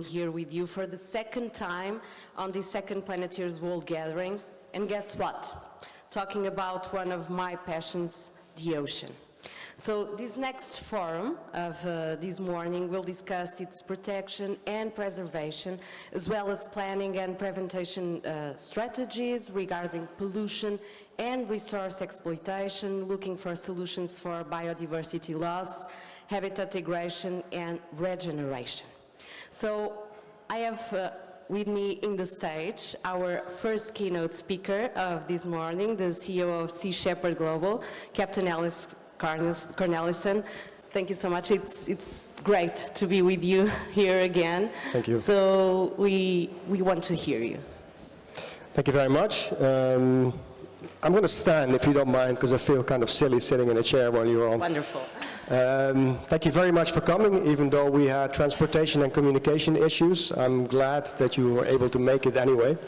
here with you for the second time on the second Planetiers World Gathering. And guess what? Talking about one of my passions, the ocean. So this next forum of this morning will discuss its protection and preservation, as well as planning and prevention strategies regarding pollution and resource exploitation, looking for solutions for biodiversity loss, habitat degradation, and regeneration. So I have with me in the stage our first keynote speaker of this morning, the CEO of Sea Shepherd Global, Captain Cornelissen. Thank you so much. It's great to be with you here again. Thank you. So we want to hear you. Thank you very much. I'm going to stand, if you don't mind, because I feel kind of silly sitting in a chair while you're on. Wonderful. Thank you very much for coming, even though we had transportation and communication issues. I'm glad that you were able to make it anyway.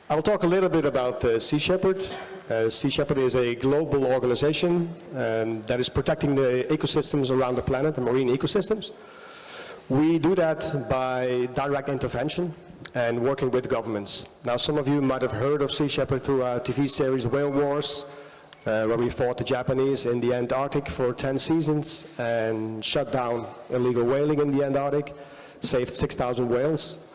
I'll talk a little bit about Sea Shepherd. Sea Shepherd is a global organization that is protecting the ecosystems around the planet, the marine ecosystems. We do that by direct intervention and working with governments. Now, some of you might have heard of Sea Shepherd through our TV series Whale Wars, where we fought the Japanese in the Antarctic for 10 seasons and shut down illegal whaling in the Antarctic, saved 6,000 whales.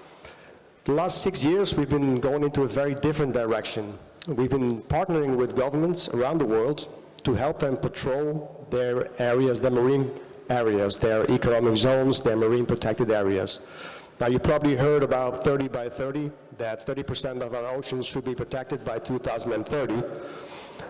The last 6 years, we've been going into a very different direction. We've been partnering with governments around the world to help them patrol their areas, their marine areas, their economic zones, their marine protected areas. Now, you probably heard about 30 by 30, that 30% of our oceans should be protected by 2030.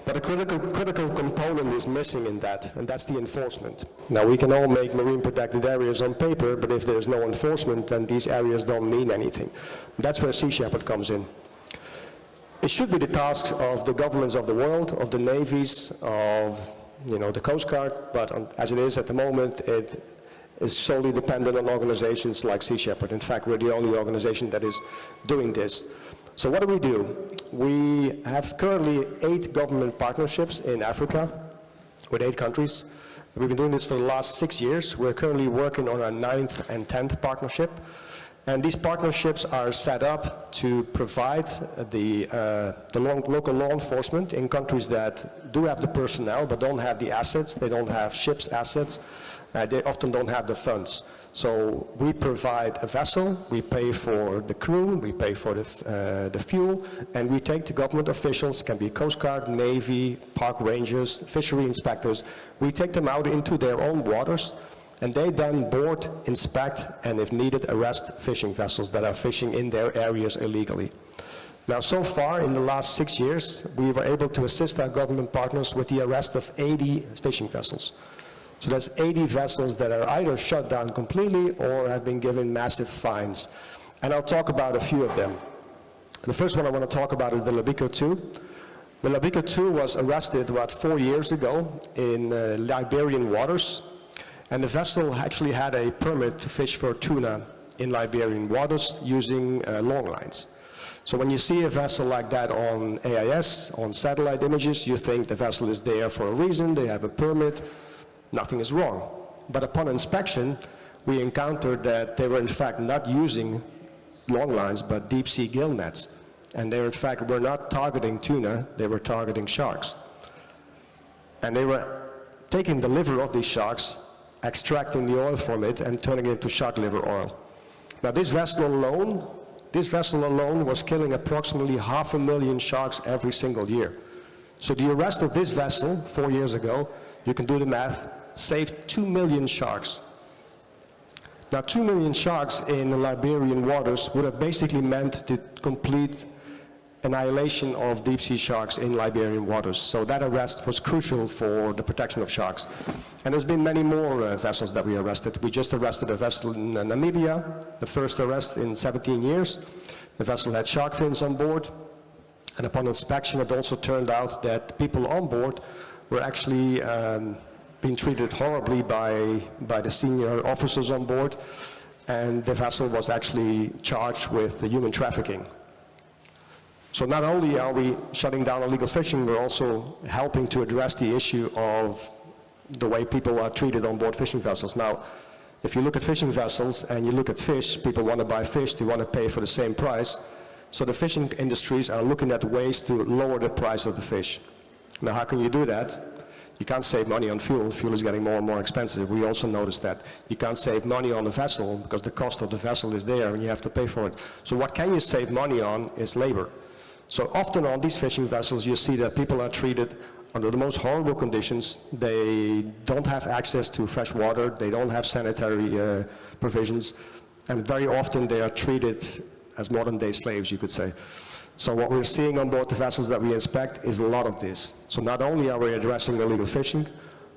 But a critical component is missing in that, and that's the enforcement. Now, we can all make marine protected areas on paper, but if there's no enforcement, then these areas don't mean anything. That's where Sea Shepherd comes in. It should be the task of the governments of the world, of the navies, of the Coast Guard, but as it is at the moment, it is solely dependent on organizations like Sea Shepherd. In fact, we're the only organization that is doing this. So what do? We have currently 8 government partnerships in Africa with 8 countries. We've been doing this for the last 6 years. We're currently working on our 9th and 10th partnership. And these partnerships are set up to provide the local law enforcement in countries that do have the personnel but don't have the assets. They don't have ships assets. They often don't have the funds. So we provide a vessel, we pay for the crew, we pay for the fuel, and we take the government officials, can be Coast Guard, Navy, park rangers, fishery inspectors, we take them out into their own waters, and they then board, inspect, and if needed, arrest fishing vessels that are fishing in their areas illegally. Now, so far, in the last 6 years, we were able to assist our government partners with the arrest of 80 fishing vessels. So that's 80 vessels that are either shut down completely or have been given massive fines. And I'll talk about a few of them. The first one I want to talk about is the Labico 2. The Labico 2 was arrested about 4 years ago in Liberian waters. And the vessel actually had a permit to fish for tuna in Liberian waters using long lines. So when you see a vessel like that on AIS, on satellite images, you think the vessel is there for a reason, they have a permit. Nothing is wrong. But upon inspection, we encountered that they were in fact not using long lines, but deep sea gill nets. And they in fact were not targeting tuna, they were targeting sharks. And they were taking the liver of these sharks, extracting the oil from it, and turning it into shark liver oil. Now this vessel alone was killing approximately 500,000 sharks every single year. So the arrest of this vessel 4 years ago, you can do the math, saved 2 million sharks. Now 2 million sharks in the Liberian waters would have basically meant the complete annihilation of deep sea sharks in Liberian waters. So that arrest was crucial for the protection of sharks. And there's been many more vessels that we arrested. We just arrested a vessel in Namibia, the first arrest in 17 years. The vessel had shark fins on board. And upon inspection, it also turned out that people on board were actually being treated horribly by the senior officers on board, and the vessel was actually charged with human trafficking. So not only are we shutting down illegal fishing, we're also helping to address the issue of the way people are treated on board fishing vessels. Now, if you look at fishing vessels and you look at fish, people want to buy fish, they want to pay for the same price. So the fishing industries are looking at ways to lower the price of the fish. Now, how can you do that? You can't save money on fuel. Fuel is getting more and more expensive. We also noticed that. You can't save money on the vessel because the cost of the vessel is there and you have to pay for it. So what can you save money on is labor. So often on these fishing vessels, you see that people are treated under the most horrible conditions. They don't have access to fresh water. They don't have sanitary provisions. And very often they are treated as modern-day slaves, you could say. So what we're seeing on board the vessels that we inspect is a lot of this. So not only are we addressing illegal fishing,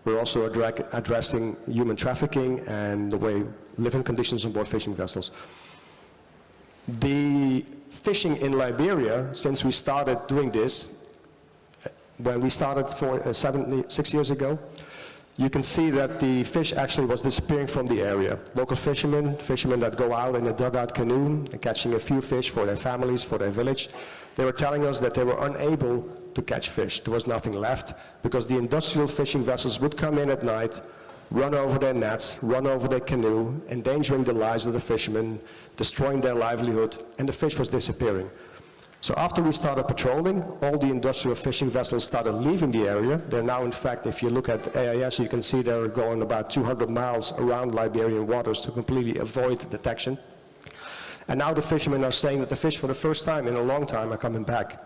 we're also addressing human trafficking and the way living conditions on board fishing vessels. The fishing in Liberia, since we started doing this, when we started 6 years ago, you can see that the fish actually was disappearing from the area. Local fishermen that go out in a dugout canoe and catching a few fish for their families, for their village, they were telling us that they were unable to catch fish. There was nothing left because the industrial fishing vessels would come in at night, run over their nets, run over their canoe, endangering the lives of the fishermen, destroying their livelihood, and the fish was disappearing. So after we started patrolling, all the industrial fishing vessels started leaving the area. They're now, in fact, if you look at AIS, you can see they're going about 200 miles around Liberian waters to completely avoid detection. And now the fishermen are saying that the fish for the first time in a long time are coming back.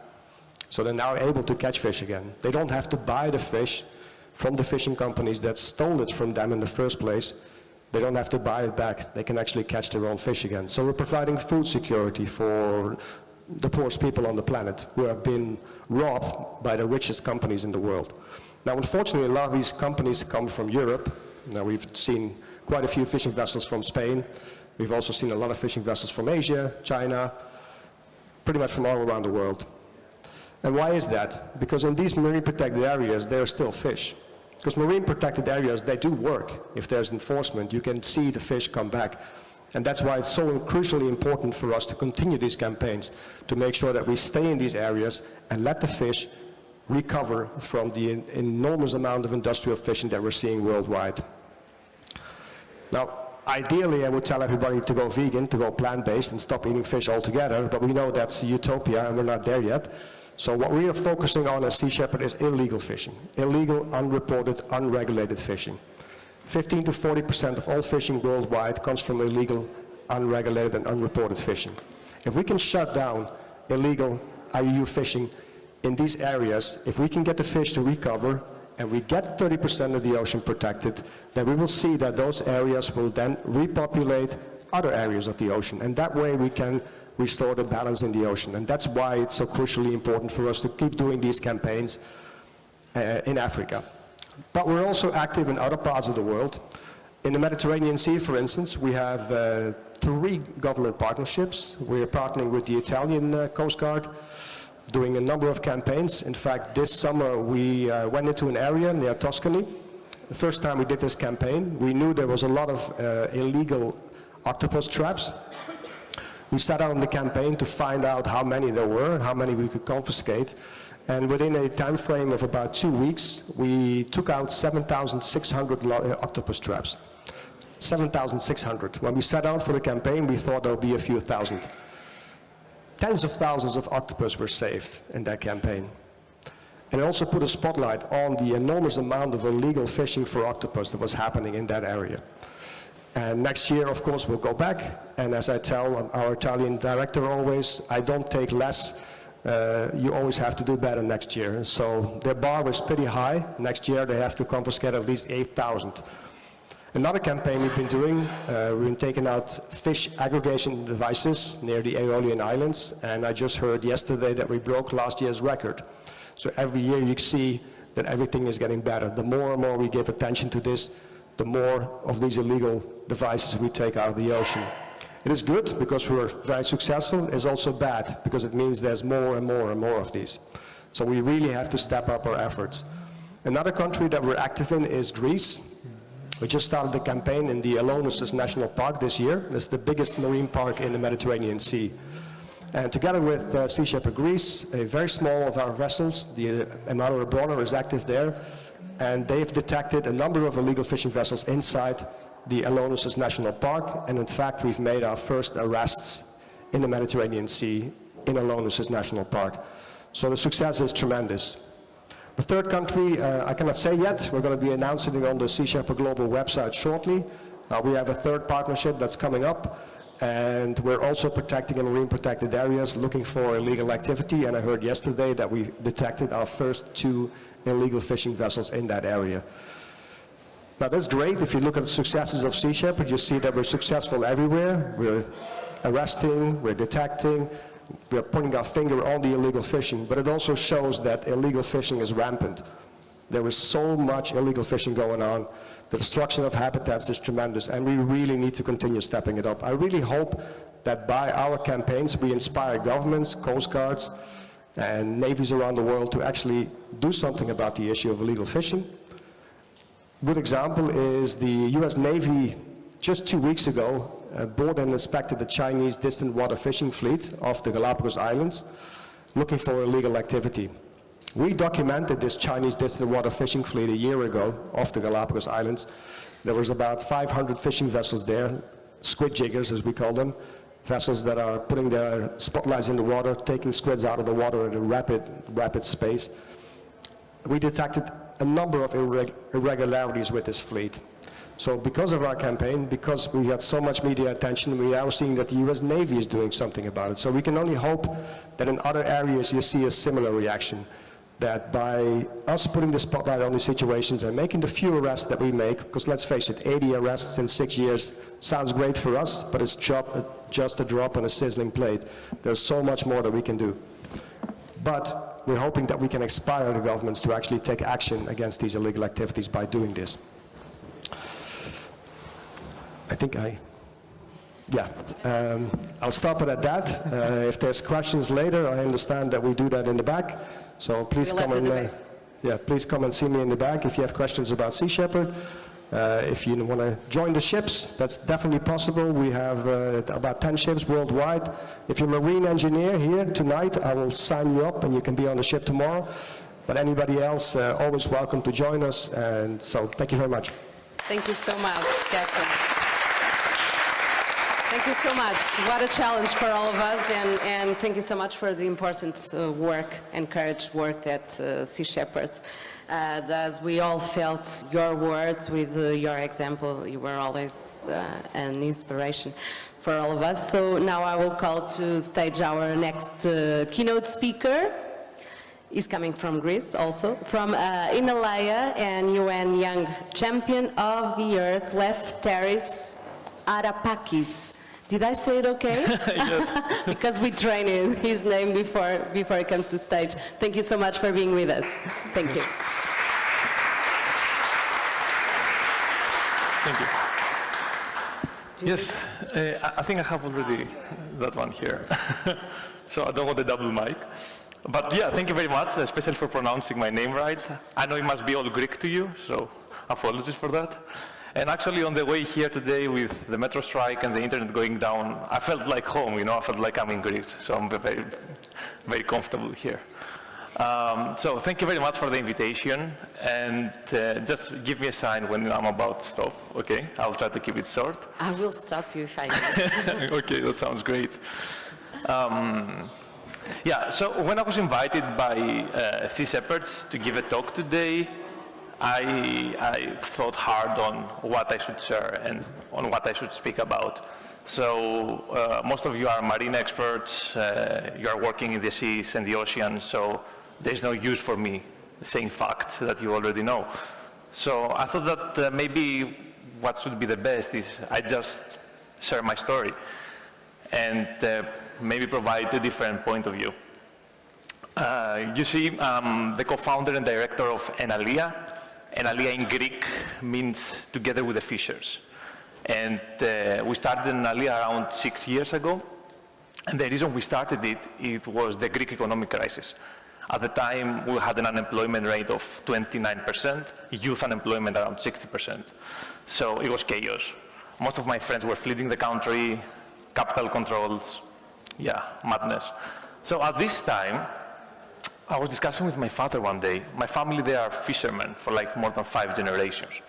So they're now able to catch fish again. They don't have to buy the fish from the fishing companies that stole it from them in the first place. They don't have to buy it back. They can actually catch their own fish again. So we're providing food security for the poorest people on the planet who have been robbed by the richest companies in the world. Now, unfortunately, a lot of these companies come from Europe. Now, we've seen quite a few fishing vessels from Spain. We've also seen a lot of fishing vessels from Asia, China, pretty much from all around the world. And why is that? Because in these marine protected areas, there are still fish. Because marine protected areas, they do work. If there's enforcement, you can see the fish come back. And that's why it's so crucially important for us to continue these campaigns, to make sure that we stay in these areas and let the fish recover from the enormous amount of industrial fishing that we're seeing worldwide. Now, ideally, I would tell everybody to go vegan, to go plant-based and stop eating fish altogether, but we know that's a utopia and we're not there yet. So what we are focusing on as Sea Shepherd is illegal fishing, illegal, unreported, unregulated fishing. 15 to 40% of all fishing worldwide comes from illegal, unregulated, and unreported fishing. If we can shut down illegal IUU fishing in these areas, if we can get the fish to recover and we get 30% of the ocean protected, then we will see that those areas will then repopulate other areas of the ocean. And that way we can restore the balance in the ocean. And that's why it's so crucially important for us to keep doing these campaigns in Africa. But we're also active in other parts of the world. In the Mediterranean Sea, for instance, we have 3 government partnerships. We're partnering with the Italian Coast Guard, doing a number of campaigns. In fact, this summer we went into an area near Tuscany. The first time we did this campaign, we knew there was a lot of illegal octopus traps. We set out on the campaign to find out how many there were and how many we could confiscate. And within a time frame of about 2 weeks, we took out 7,600 octopus traps. 7,600. When we set out for the campaign, we thought there would be a few thousand. Tens of thousands of octopus were saved in that campaign. And it also put a spotlight on the enormous amount of illegal fishing for octopus that was happening in that area. And next year, of course, we'll go back. And as I tell our Italian director always, I don't take less. You always have to do better next year. So their bar was pretty high. Next year they have to confiscate at least 8,000. Another campaign we've been doing, we've been taking out fish aggregation devices near the Aeolian Islands, and I just heard yesterday that we broke last year's record. So every year you see that everything is getting better. The more and more we give attention to this, the more of these illegal devices we take out of the ocean. It is good because we're very successful. It's also bad because it means there's more and more and more of these. So we really have to step up our efforts. Another country that we're active in is Greece. We just started the campaign in the Alonissus National Park this year. It's the biggest marine park in the Mediterranean Sea. And together with Sea Shepherd Greece, a very small of our vessels, the Enaleia is active there, and they've detected a number of illegal fishing vessels inside the Alonissus National Park, and in fact we've made our first arrests in the Mediterranean Sea in Alonissus National Park. So the success is tremendous. The third country, I cannot say yet. We're going to be announcing it on the Sea Shepherd Global website shortly. We have a third partnership that's coming up, and we're also protecting in marine protected areas, looking for illegal activity, and I heard yesterday that we detected our first 2 illegal fishing vessels in that area. Now that's great. If you look at the successes of Sea Shepherd, you see that we're successful everywhere. We're arresting, we're detecting, we're putting our finger on the illegal fishing, but it also shows that illegal fishing is rampant. There is so much illegal fishing going on. The destruction of habitats is tremendous, and we really need to continue stepping it up. I really hope that by our campaigns we inspire governments, coast guards, and navies around the world to actually do something about the issue of illegal fishing. Good example is the US Navy just 2 weeks ago boarded and inspected the Chinese distant water fishing fleet off the Galapagos Islands, looking for illegal activity. We documented this Chinese distant water fishing fleet a year ago off the Galapagos Islands. There was about 500 fishing vessels there, squid jiggers as we call them, vessels that are putting their spotlights in the water, taking squids out of the water at a rapid pace. We detected a number of irregularities with this fleet. So because of our campaign, because we had so much media attention, we are now seeing that the US Navy is doing something about it. So we can only hope that in other areas you see a similar reaction, that by us putting the spotlight on these situations and making the few arrests that we make, because let's face it, 80 arrests in 6 years sounds great for us, but it's just a drop on a sizzling plate. There's so much more that we can do. But we're hoping that we can inspire the governments to actually take action against these illegal activities by doing this. I think I'll stop it at that. If there's questions later, I understand that we do that in the back. So please please come and see me in the back if you have questions about Sea Shepherd. If you want to join the ships, that's definitely possible. We have about 10 ships worldwide. If you're a marine engineer here tonight, I will sign you up and you can be on the ship tomorrow. But anybody else, always welcome to join us. And so thank you very much. Thank you so much, Captain. Thank you so much. What a challenge for all of us, and thank you so much for the important work and courage work that Sea Shepherd does. We all felt your words with your example. You were always an inspiration for all of us. So now I will call to stage our next keynote speaker. He's coming from Greece also, from Enaleia and UN Young Champion of the Earth, Lefteris Arapakis. Did I say it okay? Yes. Because we trained his name before he comes to stage. Thank you so much for being with us. Thank you. Thank you. Yes, I think I have already that one here. So I don't want a double mic. But yeah, thank you very much, especially for pronouncing my name right. I know it must be all Greek to you, so apologies for that. And actually on the way here today with the metro strike and the internet going down, I felt like home, I felt like I'm in Greece. So I'm very, very comfortable here. So thank you very much for the invitation. And just give me a sign when I'm about to stop, okay? I'll try to keep it short. I will stop you if I need. Okay, that sounds great. Yeah, so when I was invited by Sea Shepherds to give a talk today, I thought hard on what I should share and on what I should speak about. So most of you are marine experts, you are working in the seas and the ocean, so there's no use for me saying facts that you already know. So I thought that maybe what should be the best is I just share my story and maybe provide a different point of view. You see, I'm the co-founder and director of Enaleia. Enaleia in Greek means together with the fishers. And we started Enaleia around 6 years ago. And the reason we started it was the Greek economic crisis. At the time, we had an unemployment rate of 29%, youth unemployment around 60%. So it was chaos. Most of my friends were fleeing the country, capital controls, madness. So at this time, I was discussing with my father one day. My family, they are fishermen for like more than 5 generations.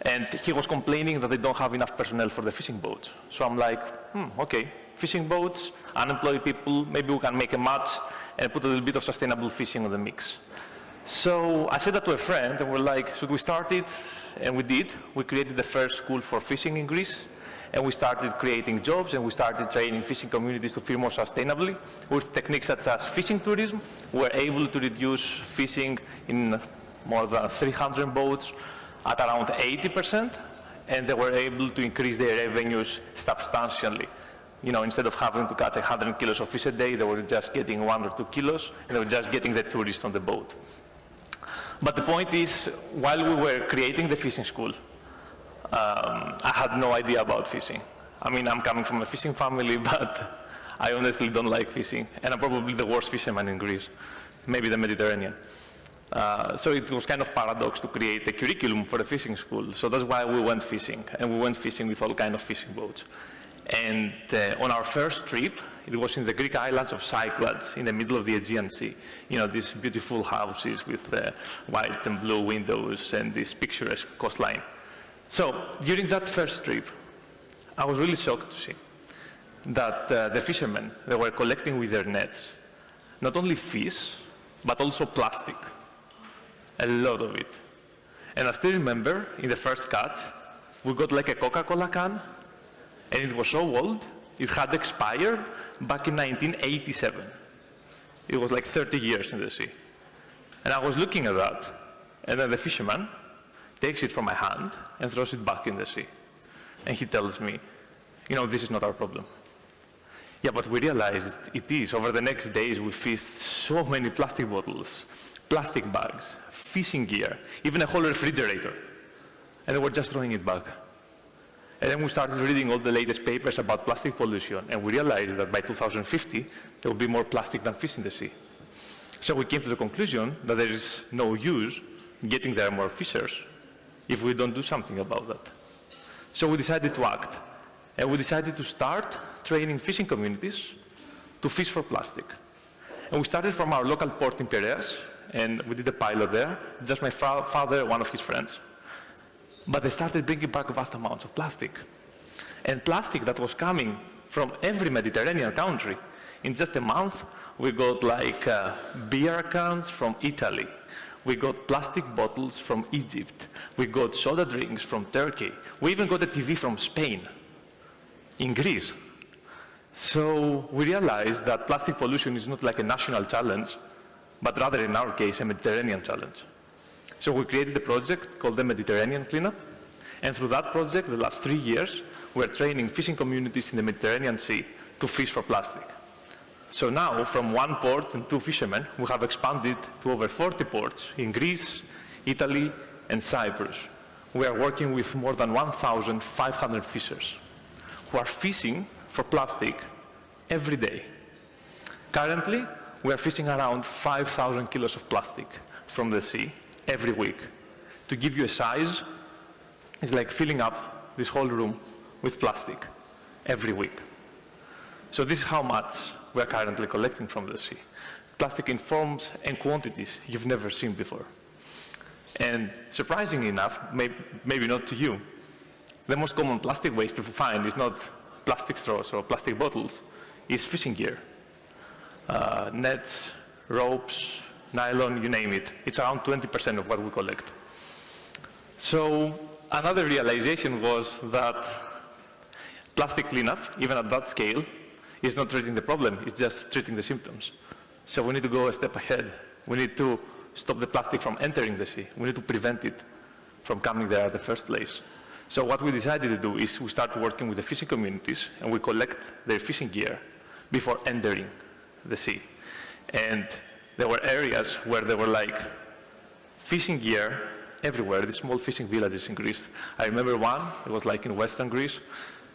And he was complaining that they don't have enough personnel for the fishing boats. So I'm like, okay, fishing boats, unemployed people, maybe we can make a match and put a little bit of sustainable fishing on the mix. So I said that to a friend, and we're like, should we start it? And we did. We created the first school for fishing in Greece, and we started creating jobs, and we started training fishing communities to fish more sustainably with techniques such as fishing tourism. We're able to reduce fishing in more than 300 boats at around 80%, and they were able to increase their revenues substantially. You know, instead of having to catch 100 kilos of fish a day, they were just getting 1 or 2 kilos, and they were just getting the tourists on the boat. But the point is, while we were creating the fishing school, I had no idea about fishing. I mean, I'm coming from a fishing family, but I honestly don't like fishing, and I'm probably the worst fisherman in Greece, maybe the Mediterranean. So it was kind of paradox to create a curriculum for a fishing school. So that's why we went fishing, and we went fishing with all kinds of fishing boats. And on our first trip, it was in the Greek islands of Cyclades, in the middle of the Aegean Sea. You know, these beautiful houses with white and blue windows and this picturesque coastline. So during that first trip, I was really shocked to see that the fishermen, they were collecting with their nets, not only fish, but also plastic. A lot of it. And I still remember, in the first catch, we got like a Coca-Cola can, and it was so old, it had expired back in 1987. It was like 30 years in the sea. And I was looking at that, and then the fisherman takes it from my hand and throws it back in the sea. And he tells me, you know, this is not our problem. Yeah, but we realized it is. Over the next days, we fished so many plastic bottles, plastic bags, fishing gear, even a whole refrigerator. And they were just throwing it back. And then we started reading all the latest papers about plastic pollution, and we realized that by 2050, there will be more plastic than fish in the sea. So we came to the conclusion that there is no use getting there more fishers if we don't do something about that. So we decided to act, and we decided to start training fishing communities to fish for plastic. And we started from our local port in Piraeus, and we did a pilot there, just my father and one of his friends. But they started bringing back vast amounts of plastic. And plastic that was coming from every Mediterranean country. In just a month, we got like beer cans from Italy. We got plastic bottles from Egypt. We got soda drinks from Turkey. We even got a TV from Spain, in Greece. So we realized that plastic pollution is not like a national challenge, but rather in our case, a Mediterranean challenge. So we created a project called the Mediterranean Cleanup, and through that project, the last 3 years, we're training fishing communities in the Mediterranean Sea to fish for plastic. So now, from 1 port and 2 fishermen, we have expanded to over 40 ports in Greece, Italy, and Cyprus. We are working with more than 1,500 fishers who are fishing for plastic every day. Currently, we are fishing around 5,000 kilos of plastic from the sea every week. To give you a size, it's like filling up this whole room with plastic every week. So this is how much we are currently collecting from the sea. Plastic in forms and quantities you've never seen before. And surprisingly enough, maybe not to you, the most common plastic waste we find is not plastic straws or plastic bottles, is fishing gear. Nets, ropes, nylon, you name it. It's around 20% of what we collect. So another realization was that plastic cleanup, even at that scale, is not treating the problem, it's just treating the symptoms. So we need to go a step ahead. We need to stop the plastic from entering the sea. We need to prevent it from coming there in the first place. So what we decided to do is we start working with the fishing communities, and we collect their fishing gear before entering the sea. And there were areas where there were like fishing gear everywhere, these small fishing villages in Greece. I remember one, it was like in western Greece.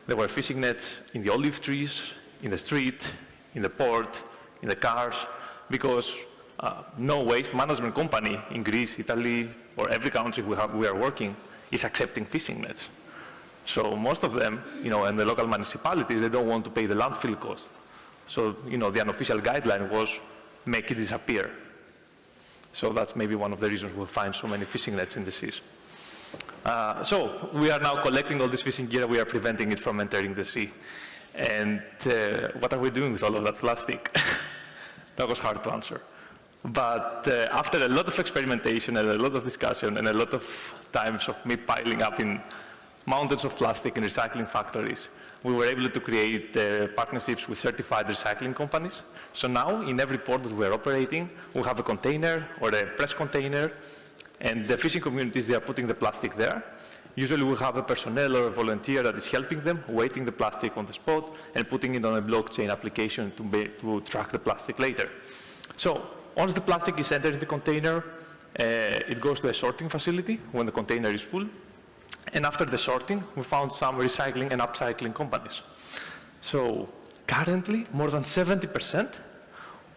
There were fishing nets in the olive trees, in the street, in the port, in the cars, because no waste management company in Greece, Italy, or every country we are working is accepting fishing nets. So most of them, and the local municipalities, they don't want to pay the landfill cost. So, the unofficial guideline was make it disappear. So that's maybe one of the reasons we'll find so many fishing nets in the seas. So we are now collecting all this fishing gear, we are preventing it from entering the sea. And what are we doing with all of that plastic? That was hard to answer. But after a lot of experimentation and a lot of discussion and a lot of times of me piling up in mountains of plastic in recycling factories, we were able to create partnerships with certified recycling companies. So now, in every port that we're operating, we have a container or a press container, and the fishing communities, they are putting the plastic there. Usually we have a personnel or a volunteer that is helping them, weighting the plastic on the spot, and putting it on a blockchain application to track the plastic later. So once the plastic is entered in the container, it goes to a sorting facility when the container is full. And after the sorting, we found some recycling and upcycling companies. So currently, more than 70%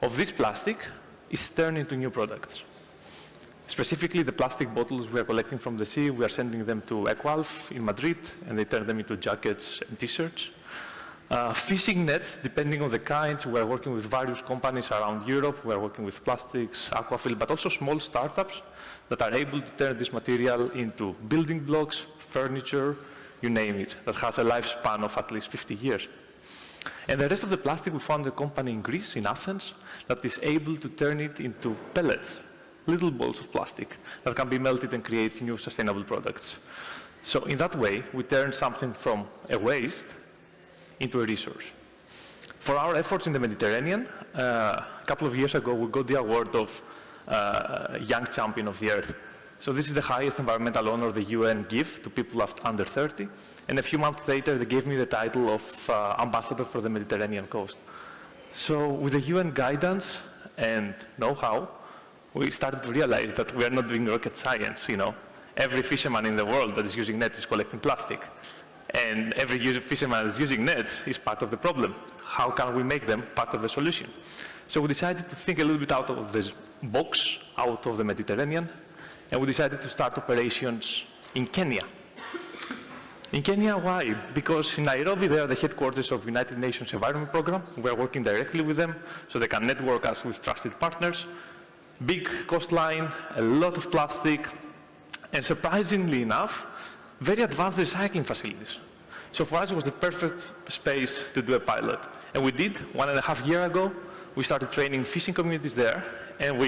of this plastic is turned into new products. Specifically, the plastic bottles we are collecting from the sea, we are sending them to Equalf in Madrid, and they turn them into jackets and t-shirts. Fishing nets, depending on the kinds, we are working with various companies around Europe. We are working with plastics, aquafil, but also small startups that are able to turn this material into building blocks, furniture, you name it, that has a lifespan of at least 50 years. And the rest of the plastic, we found a company in Greece, in Athens, that is able to turn it into pellets, little balls of plastic that can be melted and create new sustainable products. So in that way, we turn something from a waste into a resource. For our efforts in the Mediterranean, a couple of years ago, we got the award of Young Champion of the Earth. So this is the highest environmental honor the UN gives to people under 30. And a few months later, they gave me the title of Ambassador for the Mediterranean Coast. So with the UN guidance and know-how, we started to realize that we are not doing rocket science, you know. Every fisherman in the world that is using nets is collecting plastic. And every fisherman that is using nets is part of the problem. How can we make them part of the solution? So we decided to think a little bit out of the box, out of the Mediterranean, and we decided to start operations in Kenya. In Kenya, why? Because in Nairobi, they are the headquarters of United Nations Environment Program. We are working directly with them, so they can network us with trusted partners. Big coastline, a lot of plastic, and surprisingly enough, very advanced recycling facilities. So for us, it was the perfect space to do a pilot. And we did, 1.5 years ago. We started training fishing communities there, and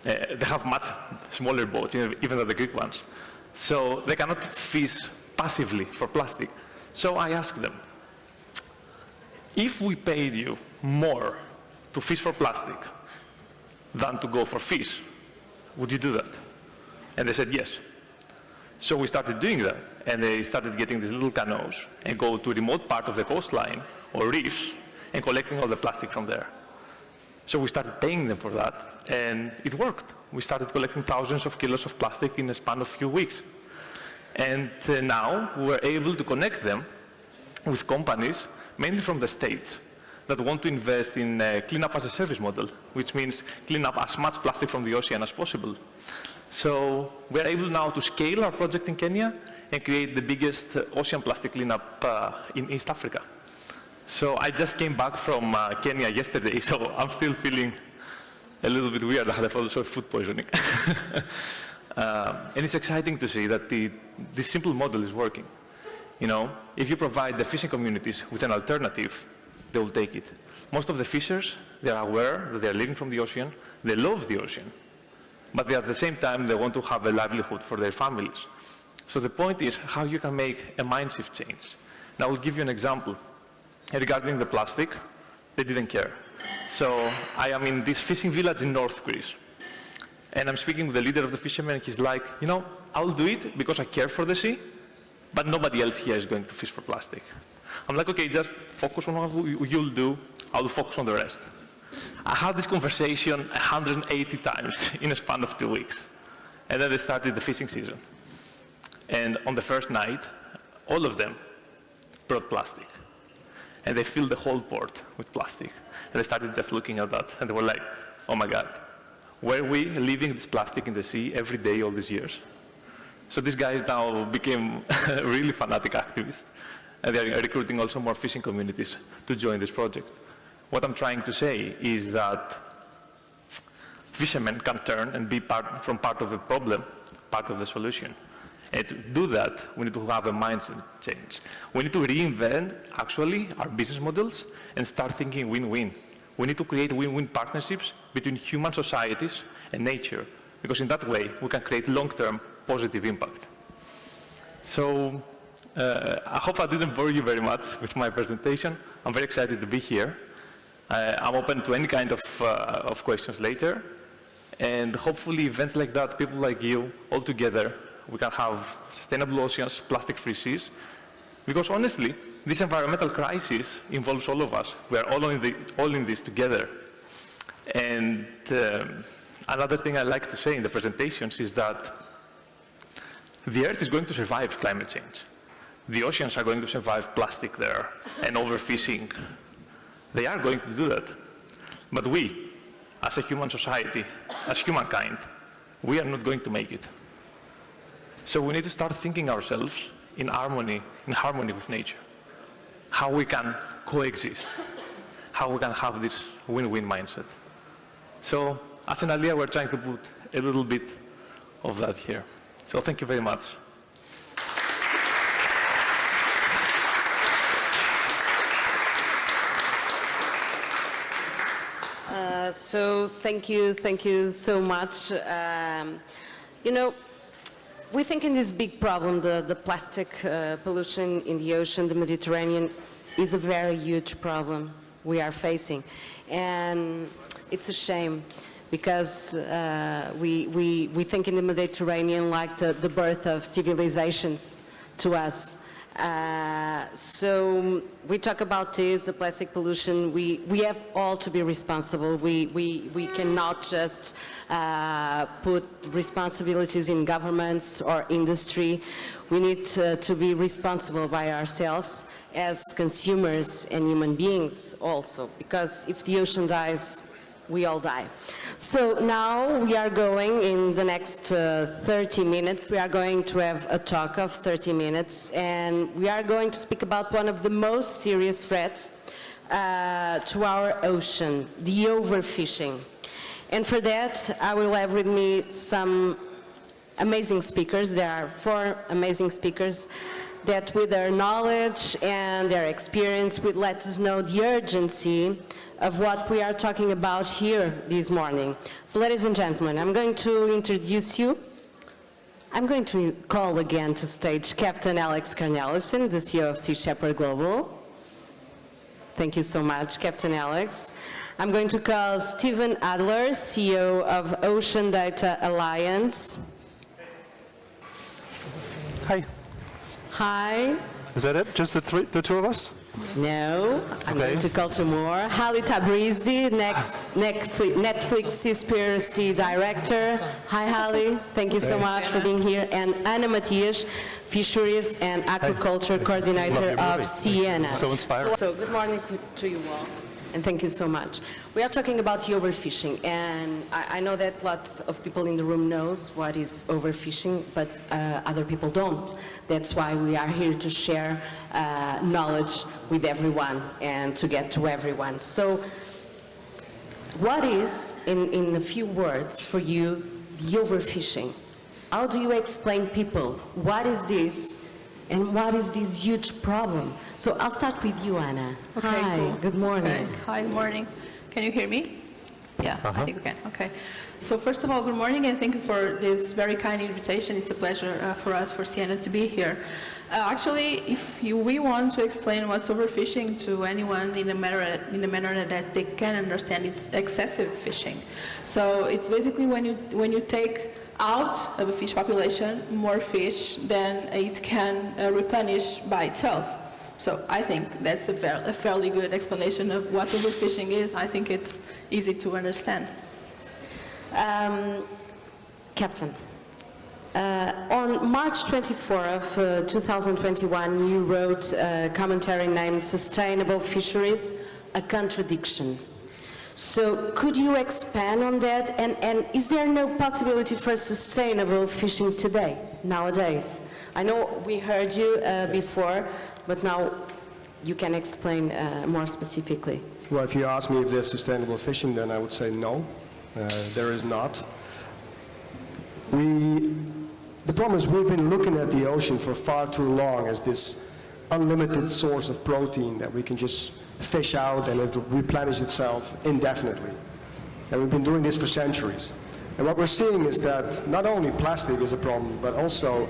they have much smaller boats, even than the Greek ones. So they cannot fish passively for plastic. So I asked them, if we paid you more to fish for plastic than to go for fish, would you do that? And they said yes. So we started doing that, and they started getting these little canoes and go to a remote part of the coastline or reefs and collecting all the plastic from there. So we started paying them for that, and it worked. We started collecting thousands of kilos of plastic in a span of a few weeks. And now we're able to connect them with companies, mainly from the States, that want to invest in a cleanup as a service model, which means clean up as much plastic from the ocean as possible. So we're able now to scale our project in Kenya and create the biggest ocean plastic cleanup in East Africa. So I just came back from Kenya yesterday, so I'm still feeling a little bit weird. I had also food poisoning. And it's exciting to see that this simple model is working. You know, if you provide the fishing communities with an alternative, they will take it. Most of the fishers, they are aware that they are living from the ocean, they love the ocean, but at the same time, they want to have a livelihood for their families. So the point is how you can make a mind shift change. Now I'll give you an example. Regarding the plastic, they didn't care. So I am in this fishing village in North Greece, and I'm speaking with the leader of the fishermen, and he's like, you know, I'll do it because I care for the sea, but nobody else here is going to fish for plastic. I'm like, okay, just focus on what you'll do, I'll focus on the rest. I had this conversation 180 times in a span of 2 weeks. And then they started the fishing season. And on the first night, all of them brought plastic. And they filled the whole port with plastic. And they started just looking at that. And they were like, oh my God, were we leaving this plastic in the sea every day all these years? So this guy now became a really fanatic activist. And they are recruiting also more fishing communities to join this project. What I'm trying to say is that fishermen can turn and be part of the problem, part of the solution. And to do that, we need to have a mindset change. We need to reinvent, actually, our business models and start thinking win-win. We need to create win-win partnerships between human societies and nature, because in that way, we can create long-term positive impact. So, I hope I didn't bore you very much with my presentation. I'm very excited to be here. I'm open to any kind of questions later. And hopefully events like that, people like you, all together, we can have sustainable oceans, plastic-free seas. Because honestly, this environmental crisis involves all of us. We are all in this together. And another thing I like to say in the presentations is that the Earth is going to survive climate change. The oceans are going to survive plastic there and overfishing. They are going to do that. But we, as a human society, as humankind, we are not going to make it. So we need to start thinking ourselves in harmony with nature. How we can coexist, how we can have this win-win mindset. So as Enaleia, we're trying to put a little bit of that here. So thank you very much. So thank you so much. You know, we think in this big problem, the plastic pollution in the ocean, the Mediterranean, is a very huge problem we are facing. And it's a shame because we think in the Mediterranean like the birth of civilizations to us. So we talk about this, the plastic pollution. We have all to be responsible. We cannot just put responsibilities in governments or industry. We need to be responsible by ourselves as consumers and human beings also, because if the ocean dies, we all die. So now we are going, in the next 30 minutes, we are going to have a talk of 30 minutes, and we are going to speak about one of the most serious threats to our ocean, the overfishing. And for that, I will have with me some amazing speakers. There are 4 amazing speakers that with their knowledge and their experience would let us know the urgency of what we are talking about here this morning. So ladies and gentlemen, I'm going to introduce you. I'm going to call again to stage Captain Alex Cornelissen, the CEO of Sea Shepherd Global. Thank you so much, Captain Alex. I'm going to call Stephen Adler, CEO of Ocean Data Alliance. Hi. Hi. Is that it? Just the 2 of us? No, I'm Okay. going to call two more. Tabrizi, Netflix Seaspiracy Director. Hi, Hallie. Thank you so much for being here. And Matias, Fisheries and Aquaculture Coordinator of Sciaena. So inspiring. So good morning to you all. And thank you so much. We are talking about the overfishing, and I know that lots of people in the room knows what is overfishing, but other people don't. That's why we are here to share knowledge with everyone and to get to everyone. So what is, in a few words for you, the overfishing? How do you explain people what is this and what is this huge problem? So I'll start with you, Anna. Okay, Hi, cool. good morning. Okay. Hi, good morning. Can you hear me? Yeah, I think we can. Okay. So first of all, good morning, and thank you for this very kind invitation. It's a pleasure for us, for Sciaena, to be here. Actually, if we want to explain what's overfishing to anyone in a manner that they can understand, it's excessive fishing. So it's basically when you take out of a fish population more fish than it can replenish by itself. So I think that's a fairly good explanation of what overfishing is. I think it's easy to understand. Captain, on March 24 of 2021, you wrote a commentary named Sustainable Fisheries, a Contradiction. So could you expand on that? And is there no possibility for sustainable fishing today, nowadays? I know we heard you before, but now you can explain more specifically. Well, if you ask me if there's sustainable fishing, then I would say no, there is not. The problem is we've been looking at the ocean for far too long as this unlimited source of protein that we can just fish out and it will replenish itself indefinitely. And we've been doing this for centuries. And what we're seeing is that not only plastic is a problem, but also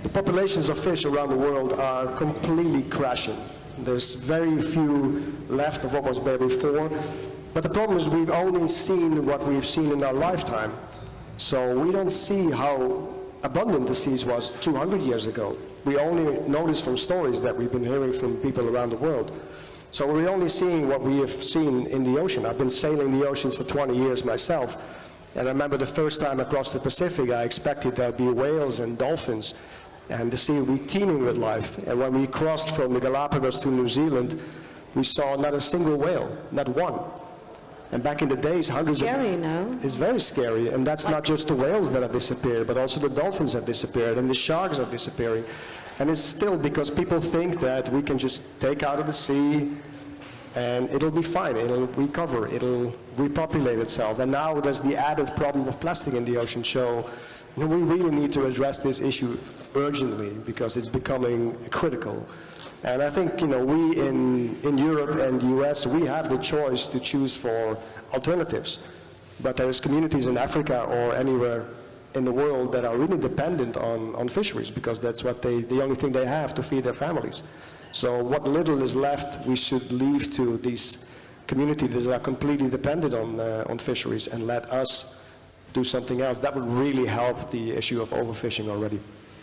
the populations of fish around the world are completely crashing. There's very few left of what was there before. But the problem is we've only seen what we've seen in our lifetime. So we don't see how abundant the seas was 200 years ago. We only notice from stories that we've been hearing from people around the world. So we're only seeing what we have seen in the ocean. I've been sailing the oceans for 20 years myself. And I remember the first time across the Pacific, I expected there'd be whales and dolphins, and the sea would be teeming with life. And when we crossed from the Galapagos to New Zealand, we saw not a single whale, not one. And back in the days, hundreds Scary, no? It's very scary, and that's not just the whales that have disappeared, but also the dolphins have disappeared, and the sharks are disappearing. And it's still because people think that we can just take out of the sea, and it'll be fine, it'll recover, it'll repopulate itself. And now there's the added problem of plastic in the ocean, so we really need to address this issue urgently, because it's becoming critical. And I think, we in Europe and the US, we have the choice to choose for alternatives. But there's communities in Africa or anywhere in the world that are really dependent on fisheries, because that's what the only thing they have to feed their families. So what little is left, we should leave to these communities that are completely dependent on fisheries, and let us do something else. That would really help the issue of overfishing already.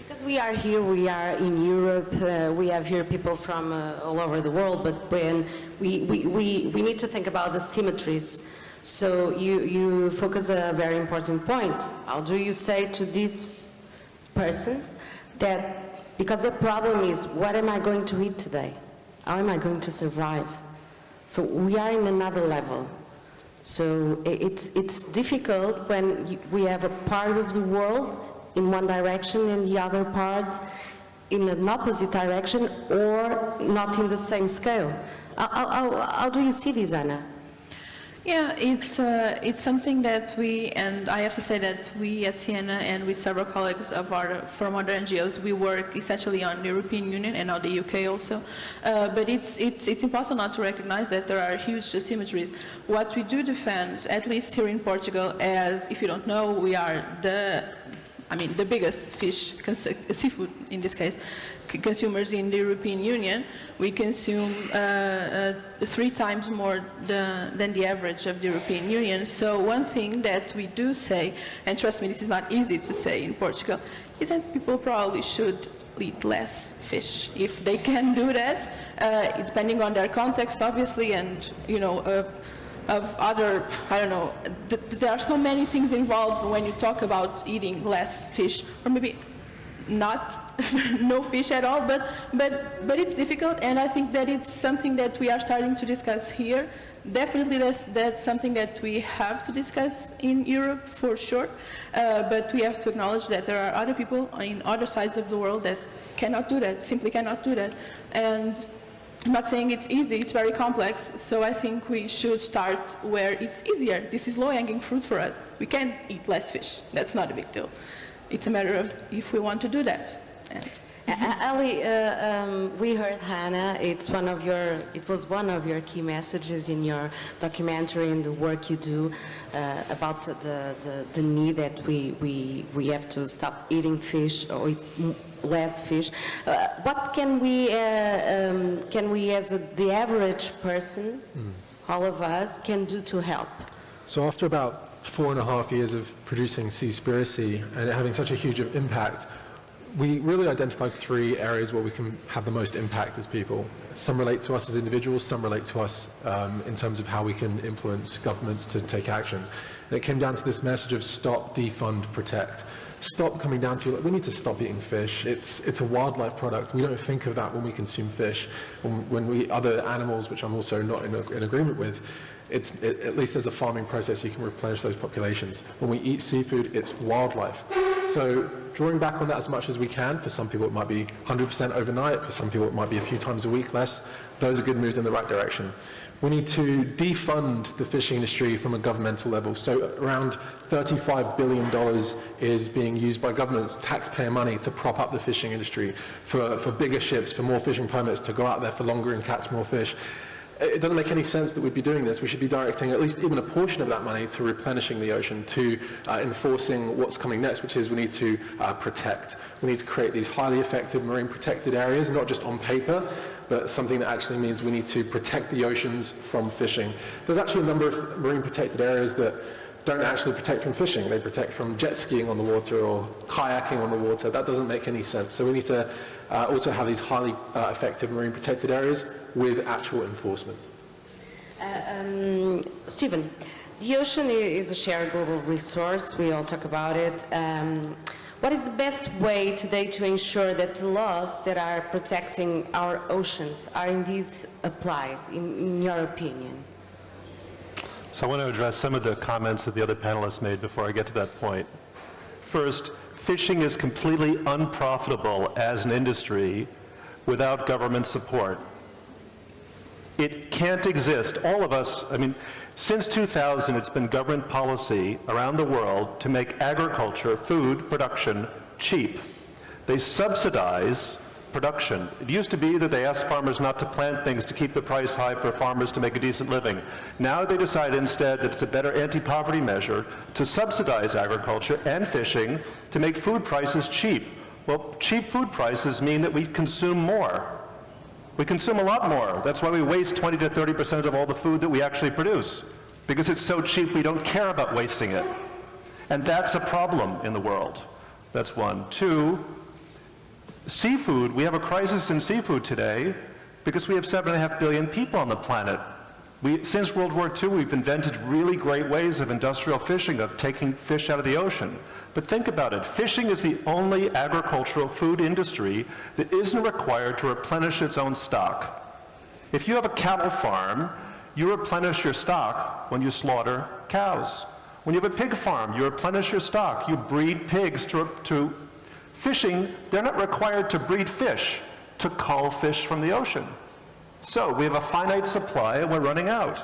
Because we are here, we are in Europe, we have here people from all over the world, but when we need to think about the symmetries. So you focus a very important point. How do you say to these persons that, because the problem is, what am I going to eat today? How am I going to survive? So we are in another level. So it's difficult when we have a part of the world in one direction and the other part in an opposite direction, or not in the same scale. How do you see this, Anna? Yeah, it's something that we, and I have to say that we at Sciaena and with several colleagues from other NGOs, we work essentially on the European Union and on the UK also. But it's impossible not to recognize that there are huge asymmetries. What we do defend, at least here in Portugal, as if you don't know, we are the biggest seafood in this case, consumers in the European Union. We consume 3 times more than the average of the European Union. So one thing that we do say, and trust me, this is not easy to say in Portugal, is that people probably should eat less fish. If they can do that, depending on their context, obviously, and, of other, I don't know, there are so many things involved when you talk about eating less fish, or maybe not no fish at all, but it's difficult, and I think that it's something that we are starting to discuss here. Definitely that's something that we have to discuss in Europe for sure, but we have to acknowledge that there are other people in other sides of the world that cannot do that, simply cannot do that. And I'm not saying it's easy, it's very complex, so I think we should start where it's easier. This is low-hanging fruit for us. We can eat less fish, that's not a big deal. It's a matter of if we want to do that. Ali, we heard Hannah. It was one of your key messages in your documentary and the work you do about the need that we have to stop eating fish or eat less fish. What can we as the average person, all of us, can do to help? So after about 4.5 years of producing Seaspiracy and it having such a huge impact, we really identified 3 areas where we can have the most impact as people. Some relate to us as individuals, some relate to us in terms of how we can influence governments to take action. And it came down to this message of stop, defund, protect. Stop coming down to, we need to stop eating fish. It's a wildlife product. We don't think of that when we consume fish. When we eat other animals, which I'm also not in agreement with, at least there's a farming process, you can replenish those populations. When we eat seafood, it's wildlife. So drawing back on that as much as we can. For some people it might be 100% overnight, for some people it might be a few times a week less. Those are good moves in the right direction. We need to defund the fishing industry from a governmental level. So around $35 billion is being used by governments, taxpayer money, to prop up the fishing industry, for bigger ships, for more fishing permits, to go out there for longer and catch more fish. It doesn't make any sense that we'd be doing this. We should be directing at least even a portion of that money to replenishing the ocean, to enforcing what's coming next, which is we need to protect. We need to create these highly effective marine protected areas, not just on paper, but something that actually means we need to protect the oceans from fishing. There's actually a number of marine protected areas that don't actually protect from fishing. They protect from jet skiing on the water or kayaking on the water. That doesn't make any sense. So we need to also have these highly effective marine protected areas with actual enforcement. Stephen, the ocean is a shared global resource. We all talk about it. What is the best way today to ensure that the laws that are protecting our oceans are indeed applied, in your opinion? So I want to address some of the comments that the other panelists made before I get to that point. First, fishing is completely unprofitable as an industry without government support. It can't exist. All of us, I mean, since 2000, it's been government policy around the world to make agriculture, food production, cheap. They subsidize production. It used to be that they asked farmers not to plant things to keep the price high for farmers to make a decent living. Now they decide instead that it's a better anti-poverty measure to subsidize agriculture and fishing to make food prices cheap. Well, cheap food prices mean that we consume more. We consume a lot more. That's why we waste 20 to 30% of all the food that we actually produce. Because it's so cheap, we don't care about wasting it. And that's a problem in the world. That's one. Two, seafood, we have a crisis in seafood today because we have 7.5 billion people on the planet. Since World War II, we've invented really great ways of industrial fishing, of taking fish out of the ocean. But think about it, fishing is the only agricultural food industry that isn't required to replenish its own stock. If you have a cattle farm, you replenish your stock when you slaughter cows. When you have a pig farm, you replenish your stock. You breed pigs to fishing. They're not required to breed fish to cull fish from the ocean. So we have a finite supply and we're running out.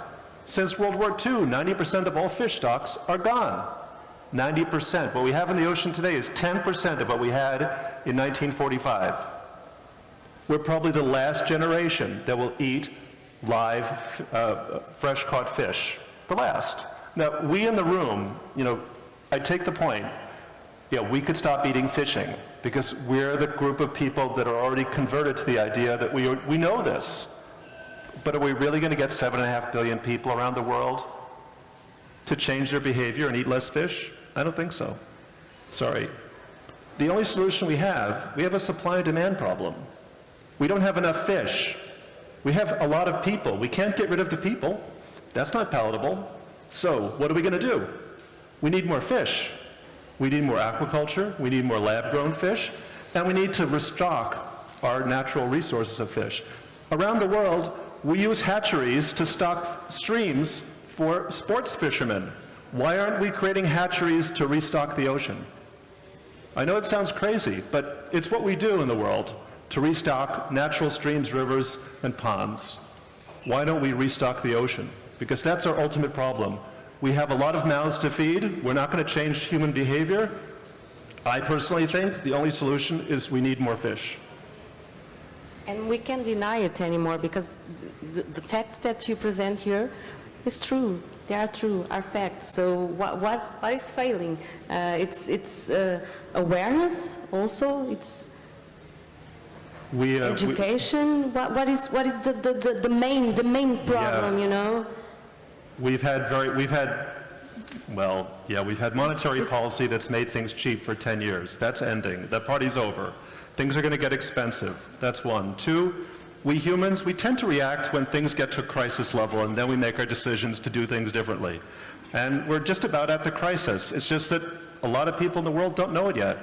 Since World War II, 90% of all fish stocks are gone. 90%. What we have in the ocean today is 10% of what we had in 1945. We're probably the last generation that will eat live, fresh-caught fish. The last. Now, we in the room, I take the point, we could stop eating fishing because we're the group of people that are already converted to the idea that we know this. But are we really going to get 7.5 billion people around the world to change their behavior and eat less fish? I don't think so. Sorry. The only solution we have a supply and demand problem. We don't have enough fish. We have a lot of people. We can't get rid of the people. That's not palatable. So what are we going to do? We need more fish. We need more aquaculture. We need more lab-grown fish. And we need to restock our natural resources of fish. Around the world, we use hatcheries to stock streams for sports fishermen. Why aren't we creating hatcheries to restock the ocean? I know it sounds crazy, but it's what we do in the world to restock natural streams, rivers, and ponds. Why don't we restock the ocean? Because that's our ultimate problem. We have a lot of mouths to feed. We're not going to change human behavior. I personally think the only solution is we need more fish. And we can't deny it anymore because the facts that you present here is true. They are true, are facts. So what is failing? It's awareness also. It's education. What is the main problem? We've had monetary policy that's made things cheap for 10 years. That's ending. That party's over. Things are going to get expensive. That's one. Two, we humans, we tend to react when things get to a crisis level, and then we make our decisions to do things differently. And we're just about at the crisis. It's just that a lot of people in the world don't know it yet.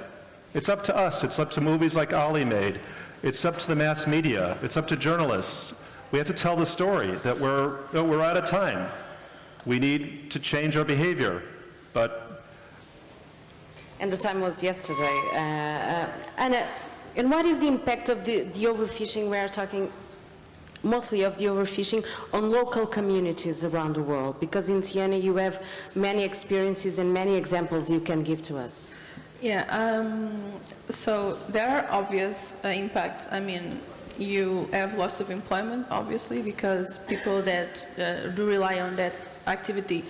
It's up to us. It's up to movies like Ali made. It's up to the mass media. It's up to journalists. We have to tell the story that we're out of time. We need to change our behavior. But and the time was yesterday. And what is the impact of the overfishing? We are talking mostly of the overfishing on local communities around the world, because in Sciaena you have many experiences and many examples you can give to us. Yeah, so there are obvious impacts. I mean, you have loss of employment, obviously, because people that do rely on that activity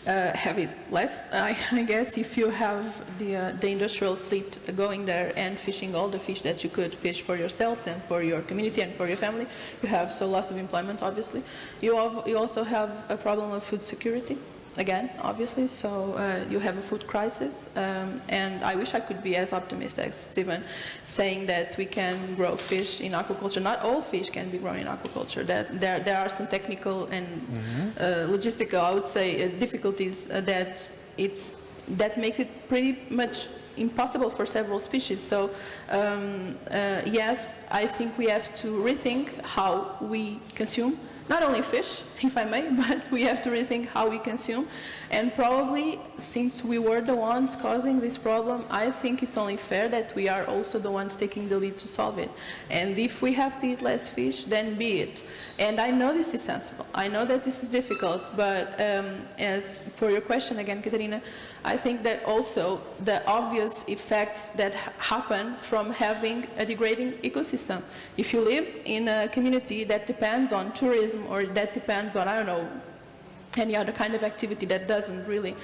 have it less, I guess. If you have the industrial fleet going there and fishing all the fish that you could fish for yourselves and for your community and for your family, you have so loss of employment, obviously. You also have a problem of food security, again, obviously, so you have a food crisis, and I wish I could be as optimistic as Stephen, saying that we can grow fish in aquaculture. Not all fish can be grown in aquaculture. That there are some technical and logistical, I would say, difficulties that makes it pretty much impossible for several species. So yes, I think we have to rethink how we consume not only fish, if I may, but we have to rethink how we consume. And probably, since we were the ones causing this problem, I think it's only fair that we are also the ones taking the lead to solve it. And if we have to eat less fish, then be it. And I know this is sensible. I know that this is difficult, but as for your question again, Katerina, I think that also the obvious effects that happen from having a degrading ecosystem. If you live in a community that depends on tourism or that depends on, I don't know, any other kind of activity that doesn't really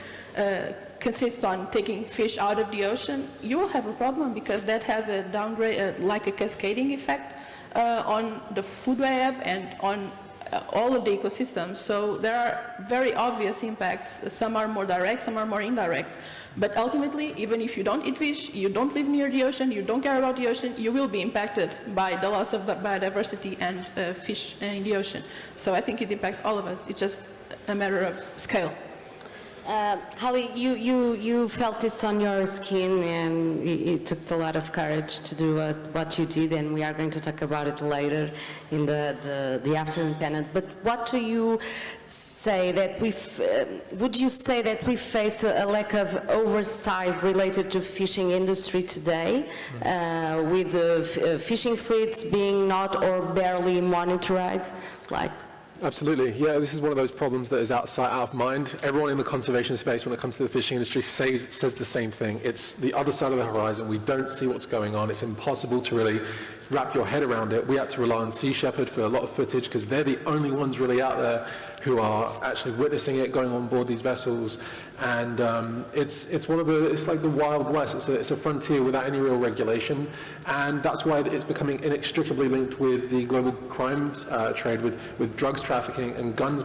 consist on taking fish out of the ocean, you will have a problem, because that has a downgrade, like a cascading effect on the food web and on all of the ecosystems. So there are very obvious impacts. Some are more direct, some are more indirect. But ultimately, even if you don't eat fish, you don't live near the ocean, you don't care about the ocean, you will be impacted by the loss of biodiversity and fish in the ocean. So I think it impacts all of us. It's just a matter of scale. Holly, you felt this on your skin, and it took a lot of courage to do what you did, and we are going to talk about it later in the afternoon panel. But what do you say that would you say that we face a lack of oversight related to fishing industry today, with the fishing fleets being not or barely monitored? Absolutely. Yeah, this is one of those problems that is out of sight, out of mind. Everyone in the conservation space, when it comes to the fishing industry, says the same thing. It's the other side of the horizon. We don't see what's going on. It's impossible to really wrap your head around it. We have to rely on Sea Shepherd for a lot of footage, because they're the only ones really out there who are actually witnessing it, going on board these vessels. And it's like the Wild West. It's a frontier without any real regulation. And that's why it's becoming inextricably linked with the global crimes trade, with drugs trafficking and guns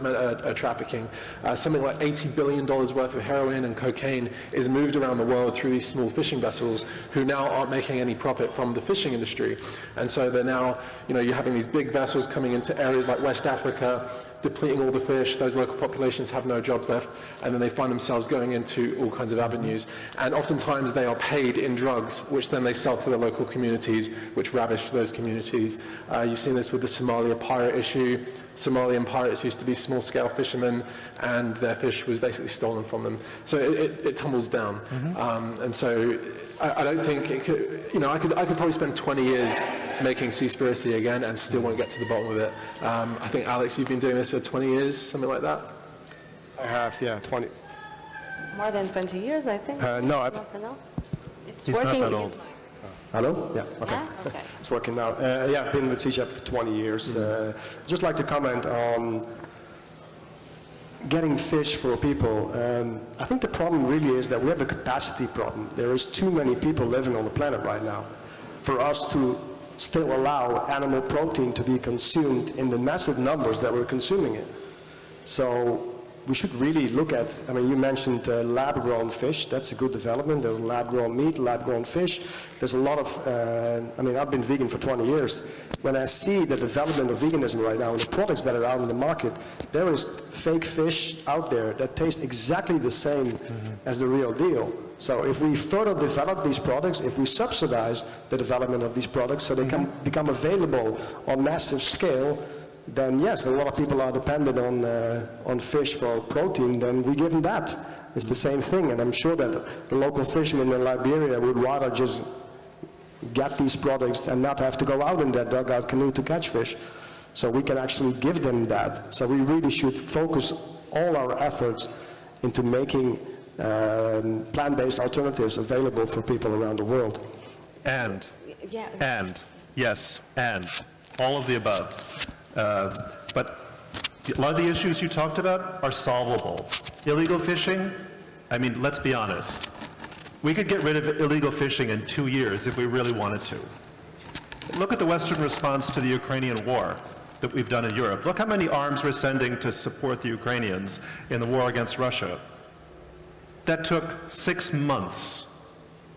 trafficking. Something like $80 billion worth of heroin and cocaine is moved around the world through these small fishing vessels, who now aren't making any profit from the fishing industry. And so they're now, you're having these big vessels coming into areas like West Africa, depleting all the fish. Those local populations have no jobs left, and then they find themselves going into all kinds of avenues. And oftentimes they are paid in drugs, which then they sell to the local communities, which ravish those communities. You've seen this with the Somalia pirate issue. Somalian pirates used to be small-scale fishermen, and their fish was basically stolen from them. So it tumbles down. And so I don't think it could, I could probably spend 20 years making Seaspiracy again and still won't get to the bottom of it. I think, Alex, you've been doing this for 20 years, something like that? I have, yeah, 20. More than 20 years, I think. No, I've... It's He's working. not that old. Hello? Yeah, okay. Yeah? Okay. It's working now. Yeah, I've been with Sea Shepherd for 20 years. Just like to comment on getting fish for people. I think the problem really is that we have a capacity problem. There is too many people living on the planet right now for us to still allow animal protein to be consumed in the massive numbers that we're consuming it. So we should really look at, you mentioned lab-grown fish. That's a good development. There's lab-grown meat, lab-grown fish. There's a lot of, I've been vegan for 20 years. When I see the development of veganism right now and the products that are out in the market, there is fake fish out there that taste exactly the same as the real deal. So if we further develop these products, if we subsidize the development of these products so they can become available on massive scale, then yes, a lot of people are dependent on fish for protein, then we give them that. It's the same thing, and I'm sure that the local fishermen in Liberia would rather just get these products and not have to go out in their dugout canoe to catch fish. So we can actually give them that. So we really should focus all our efforts into making plant-based alternatives available for people around the world. And, Yeah. and, yes, and, all of the above. But a lot of the issues you talked about are solvable. Illegal fishing, I mean, let's be honest. We could get rid of illegal fishing in 2 years if we really wanted to. Look at the Western response to the Ukrainian war that we've done in Europe. Look how many arms we're sending to support the Ukrainians in the war against Russia. That took 6 months.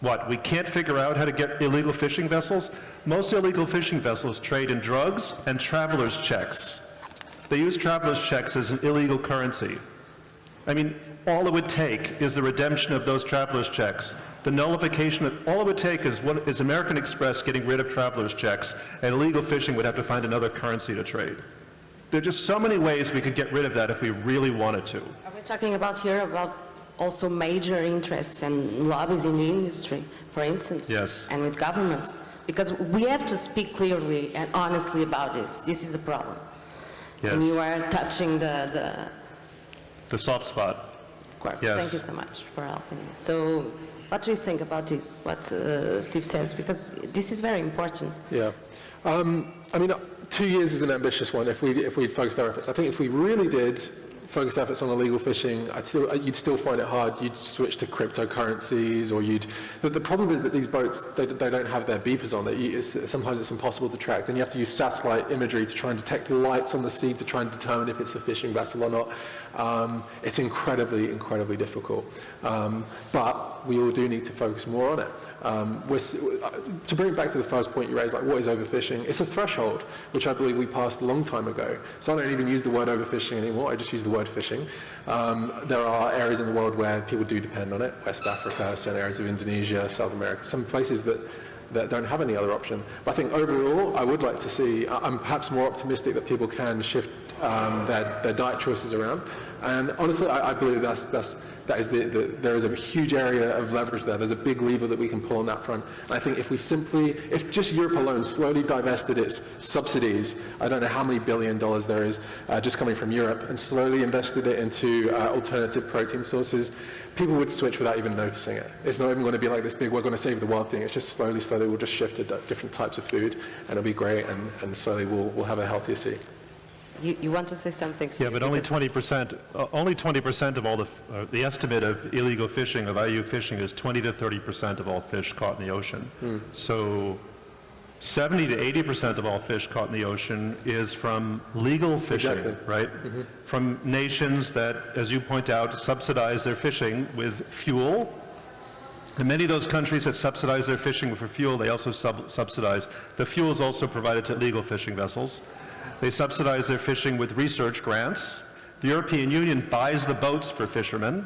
What, we can't figure out how to get illegal fishing vessels? Most illegal fishing vessels trade in drugs and traveler's checks. They use traveler's checks as an illegal currency. I mean, all it would take is the redemption of those traveler's checks. The nullification of, all it would take is American Express getting rid of traveler's checks, and illegal fishing would have to find another currency to trade. There are just so many ways we could get rid of that if we really wanted to. Are we talking about here about also major interests and lobbies in the industry, for instance? Yes. And with governments? Because we have to speak clearly and honestly about this. This is a problem. Yes. And you are touching the soft spot. of course. Yes. Thank you so much for helping me. So what do you think about this, what Steve says? Because this is very important. Yeah. I mean, 2 years is an ambitious one if we'd focused our efforts. I think if we really did focus efforts on illegal fishing, you'd still find it hard. You'd switch to cryptocurrencies, or the problem is that these boats, they don't have their beepers on. Sometimes it's impossible to track. Then you have to use satellite imagery to try and detect the lights on the sea to try and determine if it's a fishing vessel or not. It's incredibly, incredibly difficult. But we all do need to focus more on it. To bring it back to the first point you raised, like what is overfishing? It's a threshold, which I believe we passed a long time ago. So I don't even use the word overfishing anymore, I just use the word fishing. There are areas in the world where people do depend on it, West Africa, certain areas of Indonesia, South America, some places that don't have any other option. But I think overall, I would like to see, I'm perhaps more optimistic that people can shift their diet choices around. And honestly, I believe there is a huge area of leverage there. There's a big lever that we can pull on that front. And I think if just Europe alone slowly divested its subsidies, I don't know how many $1 billion there is just coming from Europe, and slowly invested it into alternative protein sources, people would switch without even noticing it. It's not even going to be like this big, we're going to save the world thing. It's just slowly we'll just shift to different types of food, and it'll be great, and slowly we'll have a healthier sea. You want to say something, Steve? Yeah, but only 20% of all the estimate of illegal fishing, of IUU fishing, is 20 to 30% of all fish caught in the ocean. So 70 to 80% of all fish caught in the ocean is from legal fishing, Exactly. right? From nations that, as you point out, subsidize their fishing with fuel. And many of those countries that subsidize their fishing for fuel, they also subsidize. The fuel is also provided to legal fishing vessels. They subsidize their fishing with research grants. The European Union buys the boats for fishermen,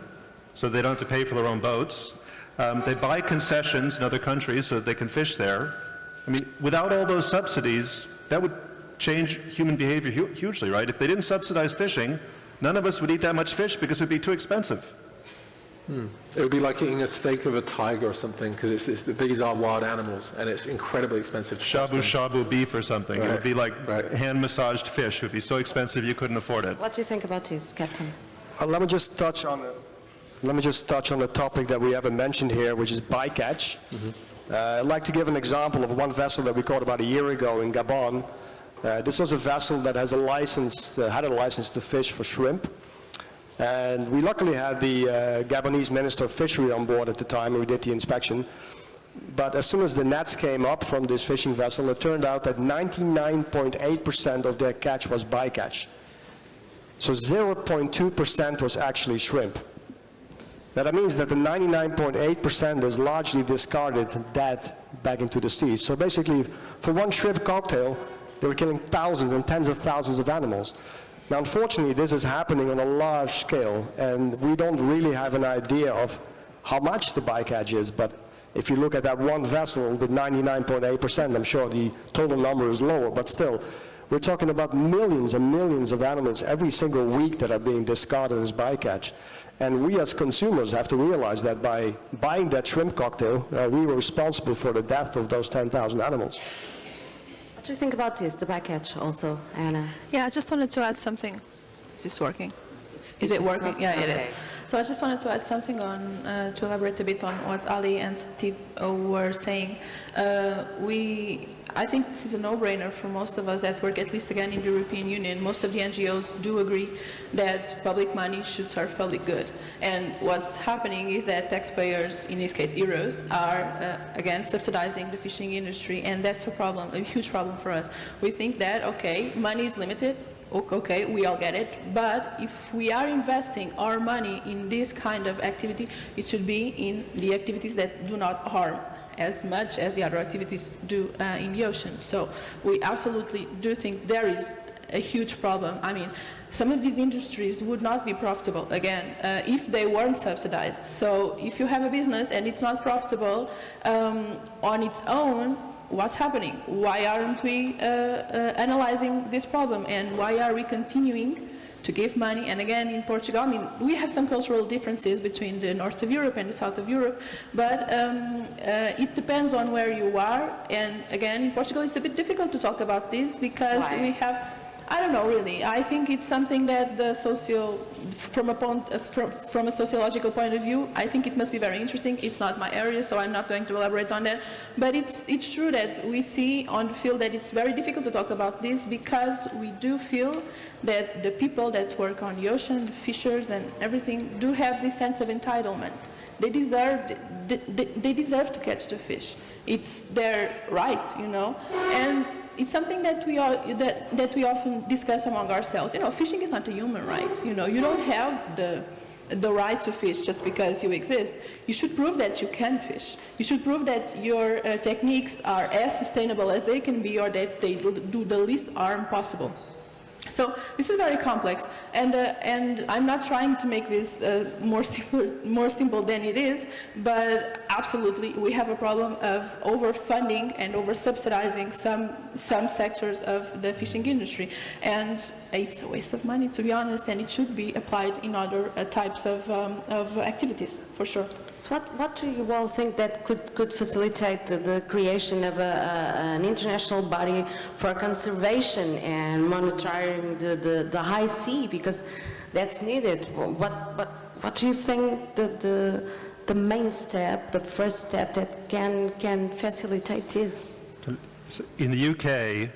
so they don't have to pay for their own boats. They buy concessions in other countries so that they can fish there. I mean, without all those subsidies, that would change human behavior hugely, right? If they didn't subsidize fishing, none of us would eat that much fish because it would be too expensive. It would be like eating a steak of a tiger or something, because these are wild animals, and it's incredibly expensive to catch them. Shabu beef or something. Right. It would be like Right. hand-massaged fish. It would be so expensive you couldn't afford it. What do you think about this, Captain? Let me just touch on the topic that we haven't mentioned here, which is bycatch. I'd like to give an example of one vessel that we caught about a year ago in Gabon. This was a vessel that had a license to fish for shrimp. And we luckily had the Gabonese Minister of Fisheries on board at the time, and we did the inspection. But as soon as the nets came up from this fishing vessel, it turned out that 99.8% of their catch was bycatch. So 0.2% was actually shrimp. Now that means that the 99.8% is largely discarded dead back into the sea. So basically, for one shrimp cocktail, they were killing thousands and tens of thousands of animals. Now, unfortunately, this is happening on a large scale, and we don't really have an idea of how much the bycatch is, but if you look at that one vessel with 99.8%, I'm sure the total number is lower, but still, We're talking about millions and millions of animals every single week that are being discarded as bycatch. And we as consumers have to realize that by buying that shrimp cocktail, we were responsible for the death of those 10,000 animals. What do you think about this, the bycatch also, Anna? Yeah, I just wanted to add something. Is this working? Is it working? Yeah, it is. So I just wanted to add something on, to elaborate a bit on what Ali and Steve were saying. I think this is a no-brainer for most of us that work, at least again in the European Union. Most of the NGOs do agree that public money should serve public good. And what's happening is that taxpayers, in this case euros, are again subsidizing the fishing industry, and that's a problem, a huge problem for us. We think that, okay, money is limited, okay, we all get it, but if we are investing our money in this kind of activity, it should be in the activities that do not harm as much as the other activities do in the ocean. So we absolutely do think there is a huge problem. I mean, some of these industries would not be profitable, again, if they weren't subsidized. So if you have a business and it's not profitable on its own, what's happening? Why aren't we analyzing this problem, and why are we continuing to give money? And again, in Portugal, I mean, we have some cultural differences between the north of Europe and the south of Europe, but it depends on where you are. And again, in Portugal, it's a bit difficult to talk about this because we have, I don't know really. I think it's something that the from a sociological point of view, I think it must be very interesting. It's not my area, so I'm not going to elaborate on that. But it's true that we see on the field that it's very difficult to talk about this because we do feel that the people that work on the ocean, the fishers and everything, do have this sense of entitlement. They deserve to catch the fish. It's their right, you know. And it's something that we often discuss among ourselves. You know, fishing is not a human right. You know, you don't have the right to fish just because you exist. You should prove that you can fish. You should prove that your techniques are as sustainable as they can be, or that they do the least harm possible. So this is very complex, and I'm not trying to make this more simple than it is, but absolutely we have a problem of overfunding and over-subsidizing some sectors of the fishing industry, and it's a waste of money, to be honest, and it should be applied in other types of activities, for sure. So what do you all think that could facilitate the creation of an international body for conservation and monitoring the high sea, because that's needed? What do you think the main step, the first step that can facilitate this? In the UK,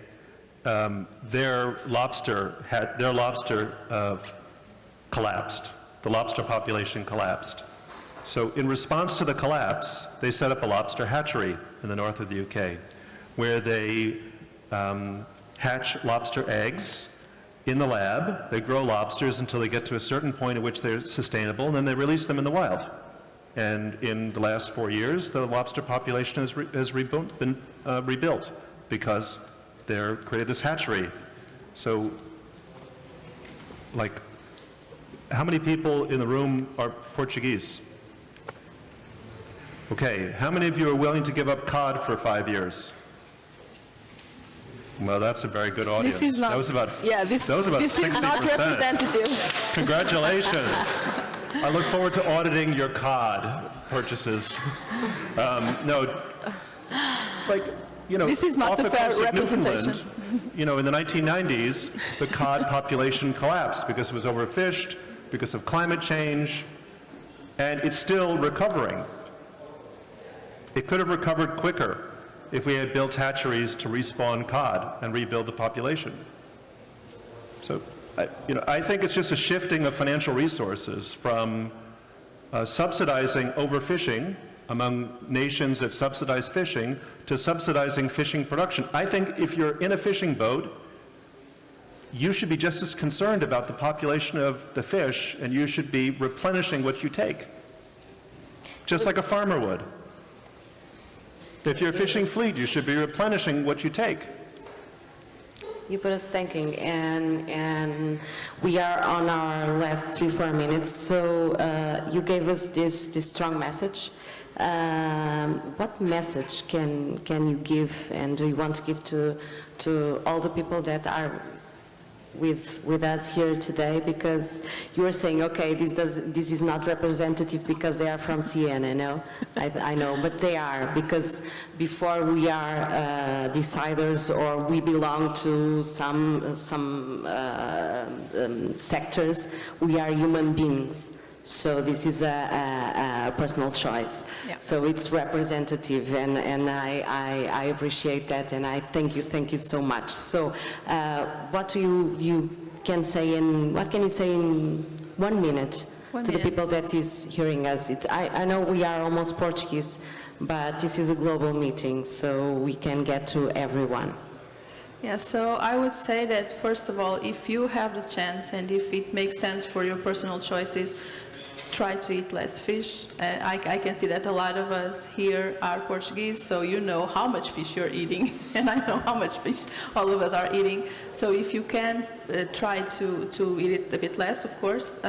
their lobster collapsed. The lobster population collapsed. So in response to the collapse, they set up a lobster hatchery in the north of the UK, where they hatch lobster eggs in the lab. They grow lobsters until they get to a certain point at which they're sustainable, and then they release them in the wild. And in the last 4 years, the lobster population has been rebuilt because they're created this hatchery. So, like, how many people in the room are Portuguese? Okay, how many of you are willing to give up cod for 5 years? Well, that's a very good audience. This is not, that was about, this that was about is 60%. not representative. Congratulations. I look forward to auditing your cod purchases. No, like, you know, this is not off the fair coast of representation. Newfoundland, you know, in the 1990s, the cod population collapsed because it was overfished, because of climate change, and it's still recovering. It could have recovered quicker if we had built hatcheries to respawn cod and rebuild the population. So, I think it's just a shifting of financial resources from subsidizing overfishing among nations that subsidize fishing to subsidizing fishing production. I think if you're in a fishing boat, you should be just as concerned about the population of the fish, and you should be replenishing what you take, just like a farmer would. If you're a fishing fleet, you should be replenishing what you take. You put us thinking, and we are on our last 3-4 minutes, so you gave us this strong message, What message can you give, and do you want to give to all the people that are with us here today? Because you were saying, okay, this is not representative because they are from Sciaena, no? I know, but they are, because before we are deciders or we belong to some sectors, we are human beings. So this is a personal choice. Yeah. So it's representative, and I appreciate that, and I thank you so much. So what do you can say what can you say in 1 minute to the people that is hearing us? I know we are almost Portuguese, but this is a global meeting, so we can get to everyone. Yeah, so I would say that, first of all, if you have the chance and if it makes sense for your personal choices, try to eat less fish. I can see that a lot of us here are Portuguese, so you know how much fish you're eating, and I know how much fish all of us are eating. So if you can, try to eat it a bit less, of course.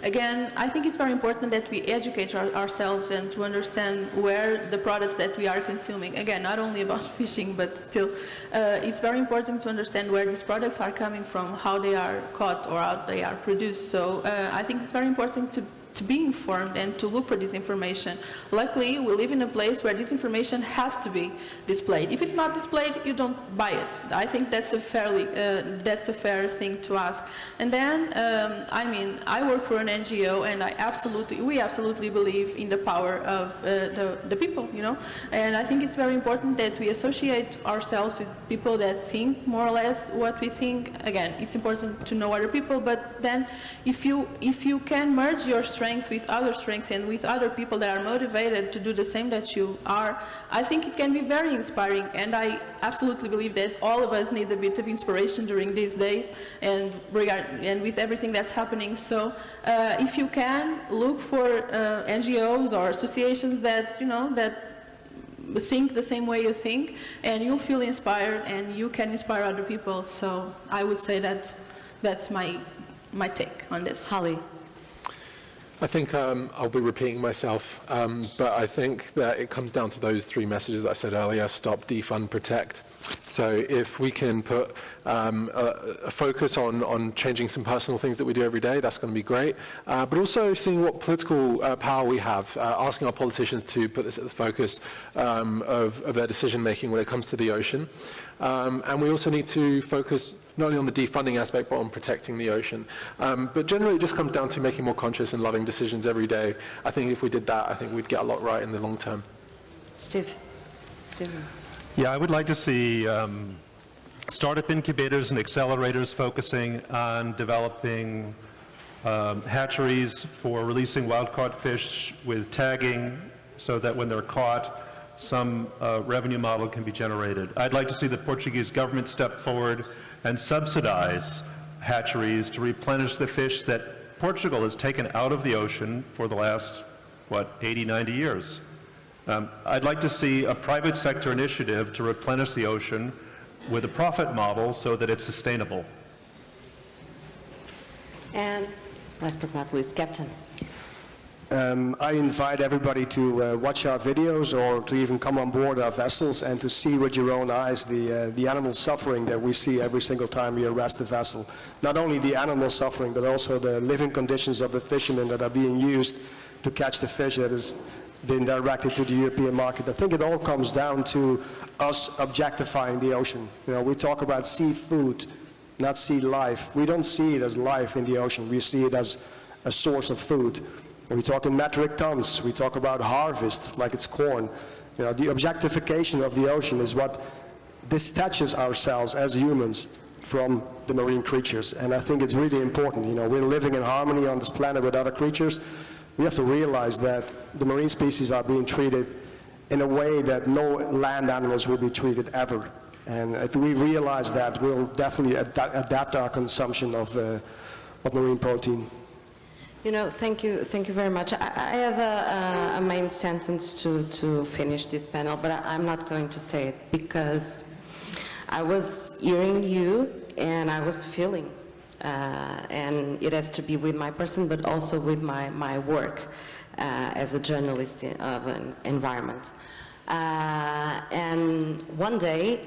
Again, I think it's very important that we educate ourselves and to understand where the products that we are consuming, again, not only about fishing, but still, it's very important to understand where these products are coming from, how they are caught or how they are produced. So I think it's very important to be informed and to look for this information. Luckily, we live in a place where this information has to be displayed. If it's not displayed, you don't buy it. I think that's a fair thing to ask. And then, I mean, I work for an NGO, and we absolutely believe in the power of the people, you know. And I think it's very important that we associate ourselves with people that think more or less what we think. Again, it's important to know other people, but then if you can merge your strengths with other strengths and with other people that are motivated to do the same that you are, I think it can be very inspiring, and I absolutely believe that all of us need a bit of inspiration during these days and with everything that's happening. So if you can, look for NGOs or associations that, you know, that think the same way you think, and you'll feel inspired and you can inspire other people. So I would say that's my take on this. Holly. I think I'll be repeating myself, but I think that it comes down to those three messages I said earlier: stop, defund, protect. So if we can put a focus on changing some personal things that we do every day, that's going to be great. But also seeing what political power we have, asking our politicians to put this at the focus of their decision making when it comes to the ocean. And we also need to focus not only on the defunding aspect, but on protecting the ocean. But generally, it just comes down to making more conscious and loving decisions every day. I think if we did that, I think we'd get a lot right in the long term. Steve. Yeah, I would like to see startup incubators and accelerators focusing on developing hatcheries for releasing wild-caught fish with tagging, so that when they're caught, some revenue model can be generated. I'd like to see the Portuguese government step forward and subsidize hatcheries to replenish the fish that Portugal has taken out of the ocean for the last, 80, 90 years. I'd like to see a private sector initiative to replenish the ocean with a profit model so that it's sustainable. And last but not least, Captain. I invite everybody to watch our videos or to even come on board our vessels and to see with your own eyes the animal suffering that we see every single time we arrest a vessel. Not only the animal suffering, but also the living conditions of the fishermen that are being used to catch the fish that is being directed to the European market. I think it all comes down to us objectifying the ocean. You know, we talk about seafood, not sea life. We don't see it as life in the ocean. We see it as a source of food. And we talk in metric tons. We talk about harvest like it's corn. You know, the objectification of the ocean is what detaches ourselves as humans from the marine creatures. And I think it's really important. You know, we're living in harmony on this planet with other creatures. We have to realize that the marine species are being treated in a way that no land animals will be treated ever. And if we realize that, we'll definitely adapt our consumption of marine protein. You know, thank you very much. I have a main sentence to finish this panel, but I'm not going to say it because I was hearing you and I was feeling, and it has to be with my person, but also with my work. as a journalist of an environment. And one day,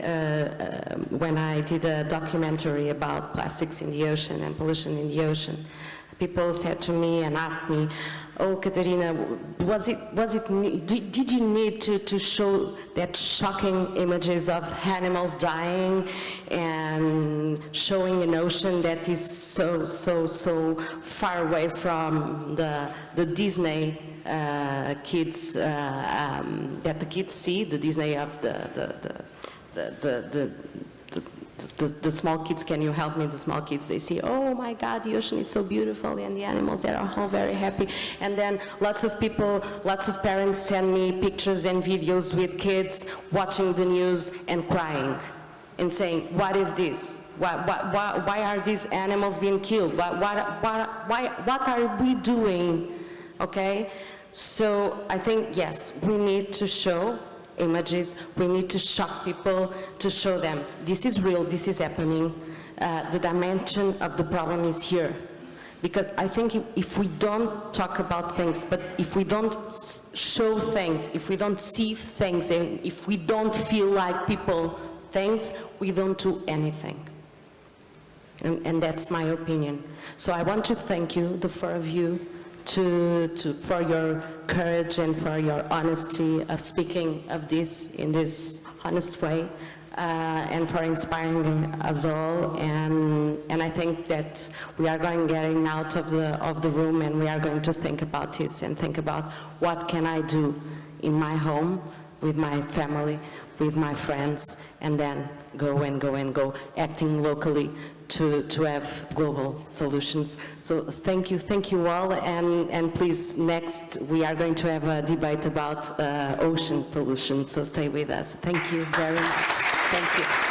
when I did a documentary about plastics in the ocean and pollution in the ocean, people said to me and asked me, "Oh, Katerina, did you need to show that shocking images of animals dying and showing an ocean that is so far away from the Disney kids that the kids see, the Disney of the small kids? Can you help me? The small kids, they see, oh my God, the ocean is so beautiful, and the animals, they are all very happy. And then lots of people, lots of parents send me pictures and videos with kids watching the news and crying and saying, what is this? Why are these animals being killed? What are we doing? Okay? So I think, yes, we need to show images, we need to shock people, to show them this is real, this is happening, the dimension of the problem is here. Because I think if we don't talk about things, but if we don't show things, if we don't see things, and if we don't feel like people things, we don't do anything. And that's my opinion. So I want to thank you, the four of you, for your courage and for your honesty of speaking of this in this honest way, and for inspiring us all. And I think that we are getting out of the room, and we are going to think about this and think about what can I do in my home, with my family, with my friends, and then go, acting locally to have global solutions. So thank you all, and please, next we are going to have a debate about ocean pollution, so stay with us. Thank you very much. Thank you.